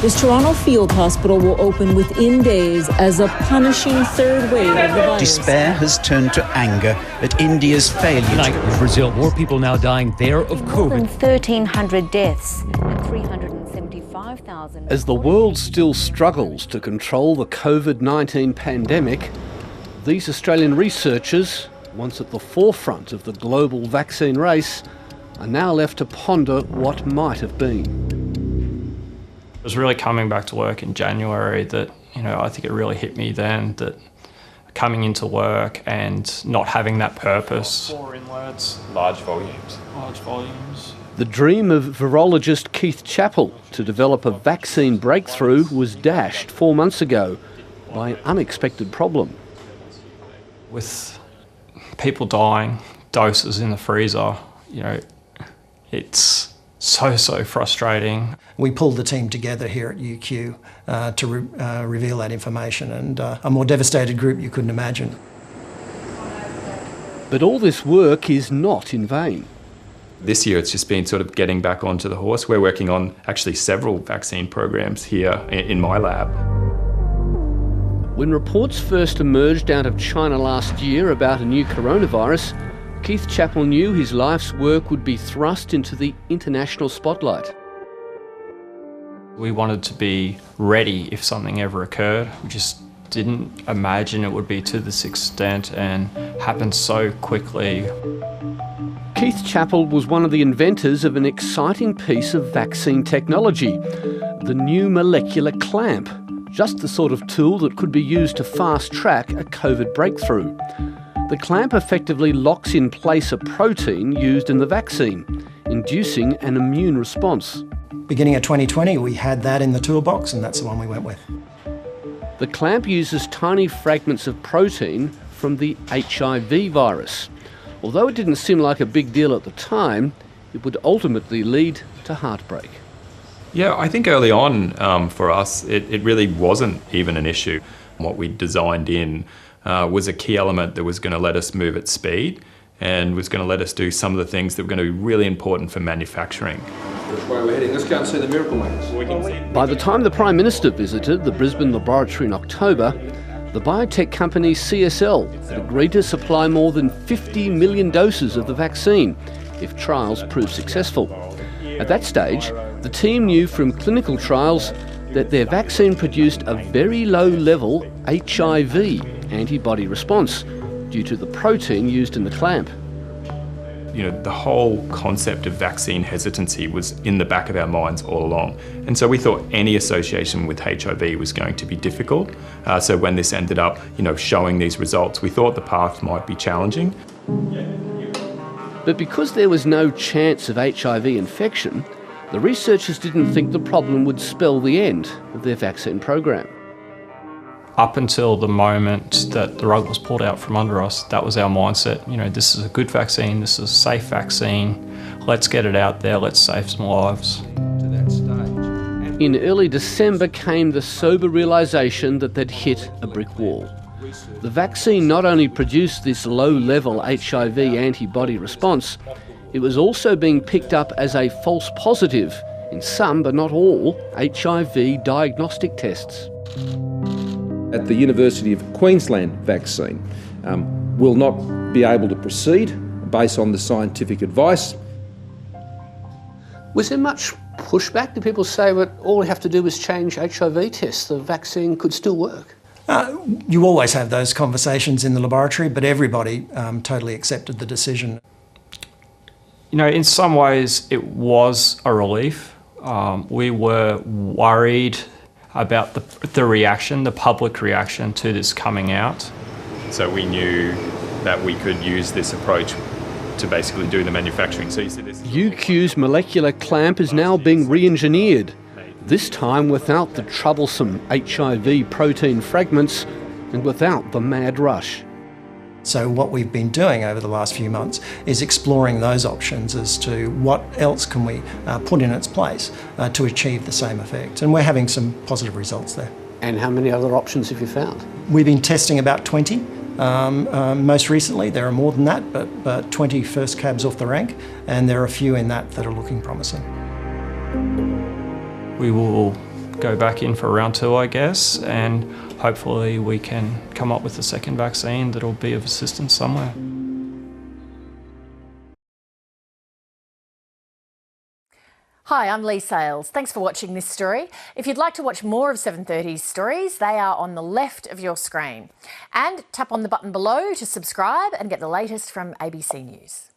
This Toronto field hospital will open within days as a punishing third wave of the virus. Despair has turned to anger at India's failure. Tonight in Brazil, more people now dying there of COVID. More than 1,300 deaths and 375,000... As the world still struggles to control the COVID-19 pandemic, these Australian researchers, once at the forefront of the global vaccine race, are now left to ponder what might have been. It was really coming back to work in January that, I think it really hit me then that coming into work and not having that purpose. 4 inlets, large volumes. The dream of virologist Keith Chappell to develop a vaccine breakthrough was dashed 4 months ago by an unexpected problem. With people dying, doses in the freezer, it's so frustrating. We pulled the team together here at UQ to reveal that information, and a more devastated group you couldn't imagine. But all this work is not in vain. This year it's just been sort of getting back onto the horse. We're working on actually several vaccine programs here in my lab. When reports first emerged out of China last year about a new coronavirus, Keith Chappell knew his life's work would be thrust into the international spotlight. We wanted to be ready if something ever occurred. We just didn't imagine it would be to this extent and happen so quickly. Keith Chappell was one of the inventors of an exciting piece of vaccine technology, the new molecular clamp, just the sort of tool that could be used to fast-track a COVID breakthrough. The clamp effectively locks in place a protein used in the vaccine, inducing an immune response. Beginning of 2020, we had that in the toolbox, and that's the one we went with. The clamp uses tiny fragments of protein from the HIV virus. Although it didn't seem like a big deal at the time, it would ultimately lead to heartbreak. Yeah, I think early on for us, it really wasn't even an issue. What we designed in was a key element that was going to let us move at speed and was going to let us do some of the things that were going to be really important for manufacturing. Which way we're heading? Let's go and see the miracle makers. By the time the Prime Minister visited the Brisbane laboratory in October, the biotech company CSL had agreed to supply more than 50 million doses of the vaccine if trials prove successful. At that stage, the team knew from clinical trials that their vaccine produced a very low-level HIV antibody response due to the protein used in the clamp. The whole concept of vaccine hesitancy was in the back of our minds all along. And so we thought any association with HIV was going to be difficult. So when this ended up, showing these results, we thought the path might be challenging. But because there was no chance of HIV infection, the researchers didn't think the problem would spell the end of their vaccine program. Up until the moment that the rug was pulled out from under us, that was our mindset. This is a good vaccine, this is a safe vaccine, let's get it out there, let's save some lives. In early December came the sober realisation that they'd hit a brick wall. The vaccine not only produced this low-level HIV antibody response, it was also being picked up as a false positive in some, but not all, HIV diagnostic tests. At the University of Queensland vaccine will not be able to proceed based on the scientific advice. Was there much pushback? Did people say that all we have to do is change HIV tests, the vaccine could still work? You always have those conversations in the laboratory, but everybody totally accepted the decision. In some ways it was a relief. We were worried about the reaction, the public reaction to this coming out. So we knew that we could use this approach to basically do the manufacturing. So you see this. UQ's molecular clamp is now being re-engineered, this time without the troublesome HIV protein fragments and without the mad rush. So what we've been doing over the last few months is exploring those options as to what else can we put in its place to achieve the same effect. And we're having some positive results there. And how many other options have you found? We've been testing about 20. Most recently, there are more than that, but 20 first cabs off the rank, and there are a few in that are looking promising. We will go back in for round 2, I guess, and hopefully we can come up with a second vaccine that'll be of assistance somewhere. Hi, I'm Lee Sales. Thanks for watching this story. If you'd like to watch more of 7:30's stories, they are on the left of your screen. And tap on the button below to subscribe and get the latest from ABC News.